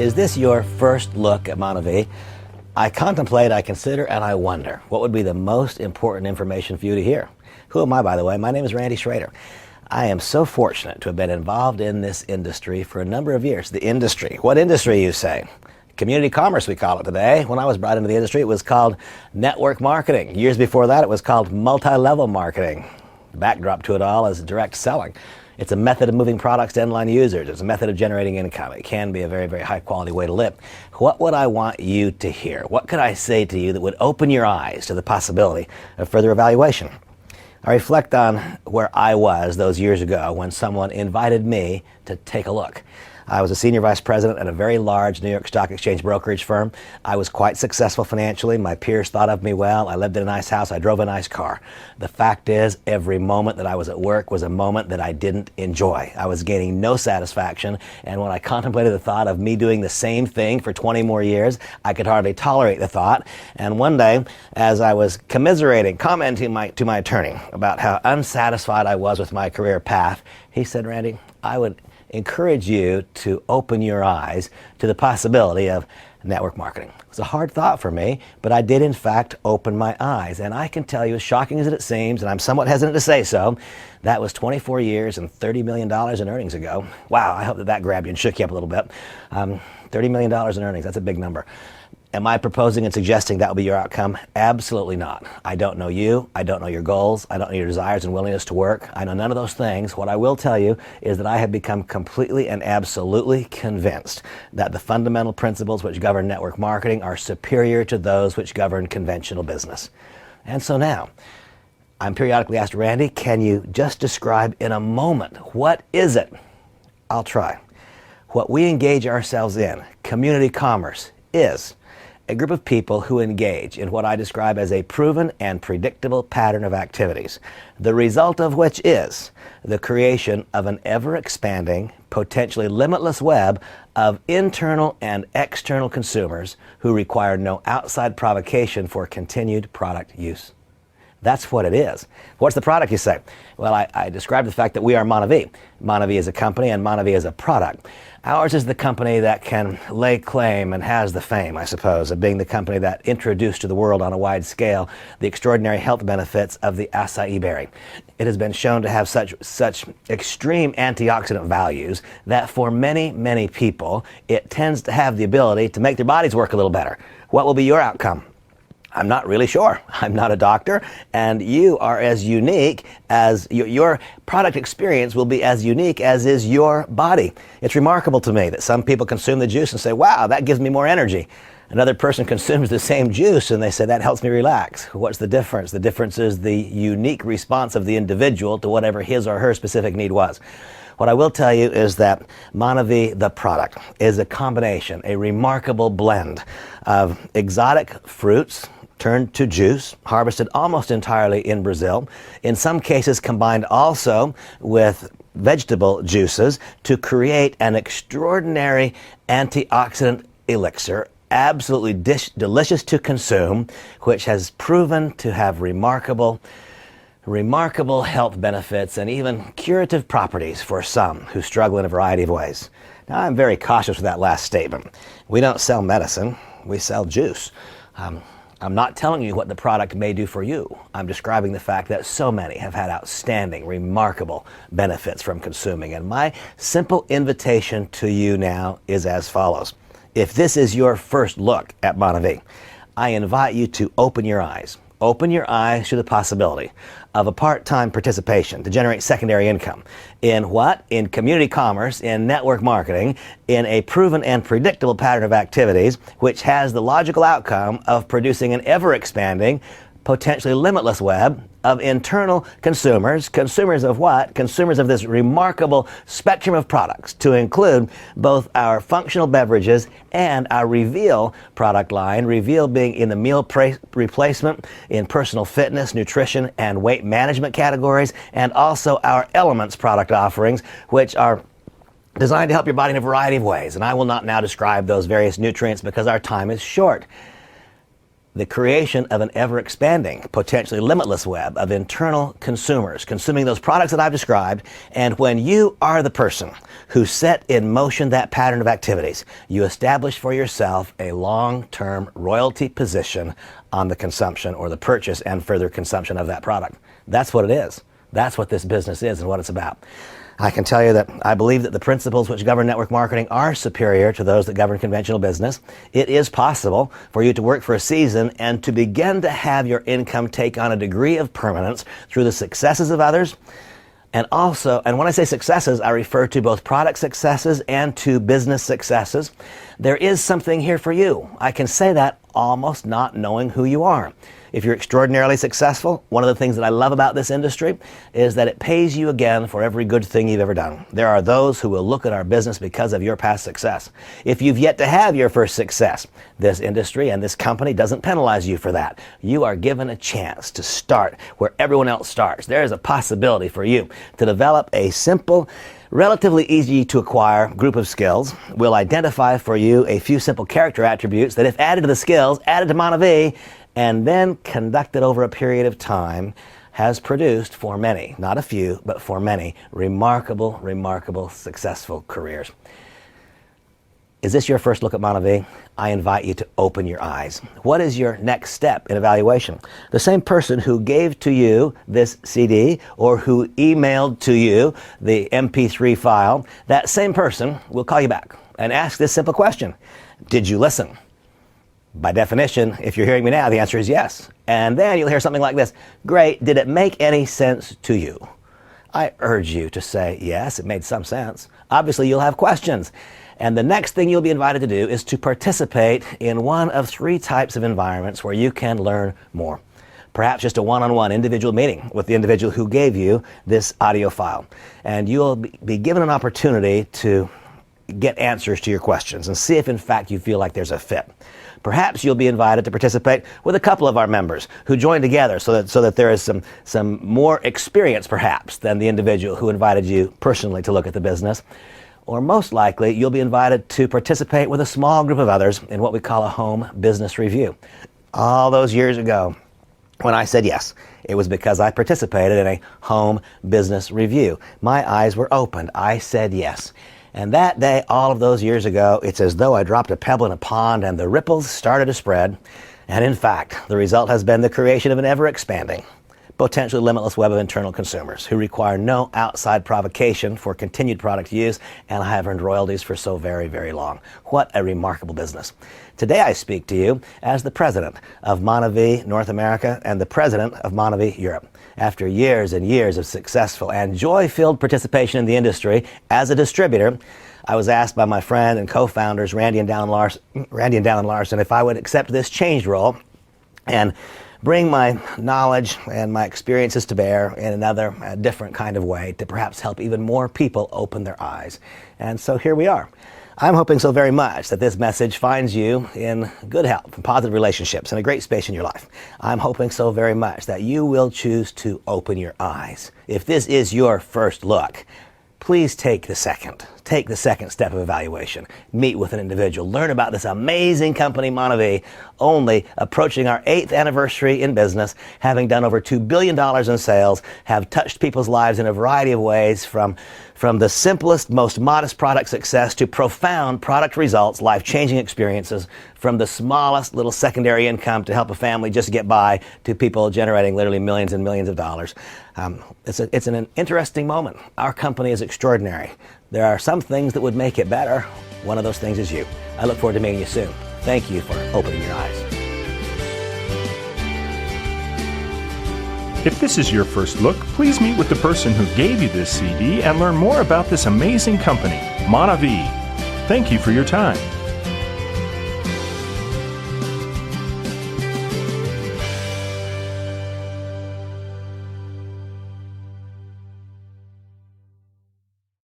Is this your first look at MonaVie? I contemplate, I consider, and I wonder what would be the most important information for you to hear. Who am I, by the way? My name is Randy Schroeder. I am so fortunate to have been involved in this industry for a number of years. The industry. What industry, you say? Community commerce, we call it today. When I was brought into the industry, it was called network marketing. Years before that, it was called multi-level marketing. The backdrop to it all is direct selling. It's a method of moving products to end-line users. It's a method of generating income. It can be a very, very high-quality way to live. What would I want you to hear? What could I say to you that would open your eyes to the possibility of further evaluation? I reflect on where I was those years ago when someone invited me to take a look. I was a senior vice president at a very large New York Stock Exchange brokerage firm. I was quite successful financially. My peers thought of me well. I lived in a nice house. I drove a nice car. The fact is, every moment that I was at work was a moment that I didn't enjoy. I was gaining no satisfaction, and when I contemplated the thought of me doing the same thing for 20 more years, I could hardly tolerate the thought. And one day, as I was commenting to my attorney about how unsatisfied I was with my career path, he said, "Randy, I would encourage you to open your eyes to the possibility of network marketing." It was a hard thought for me, but I did in fact open my eyes. And I can tell you, as shocking as it seems, and I'm somewhat hesitant to say so, that was 24 years and $30 million in earnings ago. Wow, I hope that grabbed you and shook you up a little bit. $30 million in earnings, that's a big number. Am I proposing and suggesting that will be your outcome? Absolutely not. I don't know you. I don't know your goals. I don't know your desires and willingness to work. I know none of those things. What I will tell you is that I have become completely and absolutely convinced that the fundamental principles which govern network marketing are superior to those which govern conventional business. And so now, I'm periodically asked, "Randy, can you just describe in a moment, what is it?" I'll try. What we engage ourselves in, community commerce, is a group of people who engage in what I describe as a proven and predictable pattern of activities, the result of which is the creation of an ever-expanding, potentially limitless web of internal and external consumers who require no outside provocation for continued product use. That's what it is. What's the product, you say? Well, I described the fact that we are MonaVie. MonaVie is a company and MonaVie is a product. Ours is the company that can lay claim and has the fame, I suppose, of being the company that introduced to the world on a wide scale the extraordinary health benefits of the acai berry. It has been shown to have such extreme antioxidant values that for many, many people, it tends to have the ability to make their bodies work a little better. What will be your outcome? I'm not really sure. I'm not a doctor, and you are as unique as your product experience will be as unique as is your body. It's remarkable to me that some people consume the juice and say, "Wow, that gives me more energy." Another person consumes the same juice and they say, "That helps me relax." What's the difference? The difference is the unique response of the individual to whatever his or her specific need was. What I will tell you is that MonaVie, the product, is a combination, a remarkable blend of exotic fruits turned to juice, harvested almost entirely in Brazil, in some cases combined also with vegetable juices to create an extraordinary antioxidant elixir, absolutely delicious to consume, which has proven to have remarkable health benefits and even curative properties for some who struggle in a variety of ways. Now, I'm very cautious with that last statement. We don't sell medicine, we sell juice. I'm not telling you what the product may do for you. I'm describing the fact that so many have had outstanding, remarkable benefits from consuming. And my simple invitation to you now is as follows. If this is your first look at MonaVie, I invite you to open your eyes. Open your eyes to the possibility of a part-time participation to generate secondary income. In what? In community commerce, in network marketing, in a proven and predictable pattern of activities, which has the logical outcome of producing an ever-expanding, potentially limitless web of internal consumers. Consumers of what? Consumers of this remarkable spectrum of products, to include both our functional beverages and our Reveal product line, Reveal being in the meal replacement, in personal fitness, nutrition, and weight management categories, and also our Elements product offerings, which are designed to help your body in a variety of ways. And I will not now describe those various nutrients because our time is short. the creation of an ever-expanding, potentially limitless web of internal consumers consuming those products that I've described. And when you are the person who set in motion that pattern of activities, you establish for yourself a long-term royalty position on the consumption or the purchase and further consumption of that product. That's what it is. That's what this business is and what it's about. I can tell you that I believe that the principles which govern network marketing are superior to those that govern conventional business. It is possible for you to work for a season and to begin to have your income take on a degree of permanence through the successes of others. And when I say successes, I refer to both product successes and to business successes. There is something here for you. I can say that almost not knowing who you are. If you're extraordinarily successful, one of the things that I love about this industry is that it pays you again for every good thing you've ever done. There are those who will look at our business because of your past success. If you've yet to have your first success, this industry and this company doesn't penalize you for that. You are given a chance to start where everyone else starts. There is a possibility for you to develop a simple, relatively easy to acquire group of skills. We'll identify for you a few simple character attributes that, if added to the skills, added to MonaVie, and then conducted over a period of time, has produced for many, not a few, but for many, remarkable, successful careers. Is this your first look at MonaVie? I invite you to open your eyes. What is your next step in evaluation? The same person who gave to you this CD or who emailed to you the MP3 file, that same person will call you back and ask this simple question: did you listen? By definition, if you're hearing me now, the answer is yes. And then you'll hear something like this: great, did it make any sense to you? I urge you to say, yes, it made some sense. Obviously, you'll have questions. And the next thing you'll be invited to do is to participate in one of three types of environments where you can learn more. Perhaps just a one-on-one individual meeting with the individual who gave you this audio file. And you'll be given an opportunity to get answers to your questions and see if in fact you feel like there's a fit. Perhaps you'll be invited to participate with a couple of our members who join together so that there is some more experience perhaps than the individual who invited you personally to look at the business. Or most likely, you'll be invited to participate with a small group of others in what we call a home business review. All those years ago, when I said yes, it was because I participated in a home business review. My eyes were opened. I said yes. And that day, all of those years ago, it's as though I dropped a pebble in a pond and the ripples started to spread. And in fact, the result has been the creation of an ever-expanding, potentially limitless web of internal consumers who require no outside provocation for continued product use, and I have earned royalties for so very, very long. What a remarkable business. Today I speak to you as the president of MonaVie North America and the president of MonaVie Europe. After years and years of successful and joy-filled participation in the industry as a distributor, I was asked by my friend and co-founders Randy and Dallin Larson if I would accept this changed role and bring my knowledge and my experiences to bear in another different kind of way to perhaps help even more people open their eyes. And so here we are. I'm hoping so very much that this message finds you in good health and positive relationships and a great space in your life. I'm hoping so very much that you will choose to open your eyes. If this is your first look, please take the second step of evaluation. Meet with an individual. Learn about this amazing company, MonaVie, only approaching our 8th anniversary in business, having done over $2 billion in sales, have touched people's lives in a variety of ways, from the simplest, most modest product success to profound product results, life-changing experiences, from the smallest little secondary income to help a family just get by to people generating literally millions and millions of dollars. It's an interesting moment. Our company is extraordinary. There are some things that would make it better. One of those things is you. I look forward to meeting you soon. Thank you for opening your eyes. If this is your first look, please meet with the person who gave you this CD and learn more about this amazing company, MonaVie. Thank you for your time.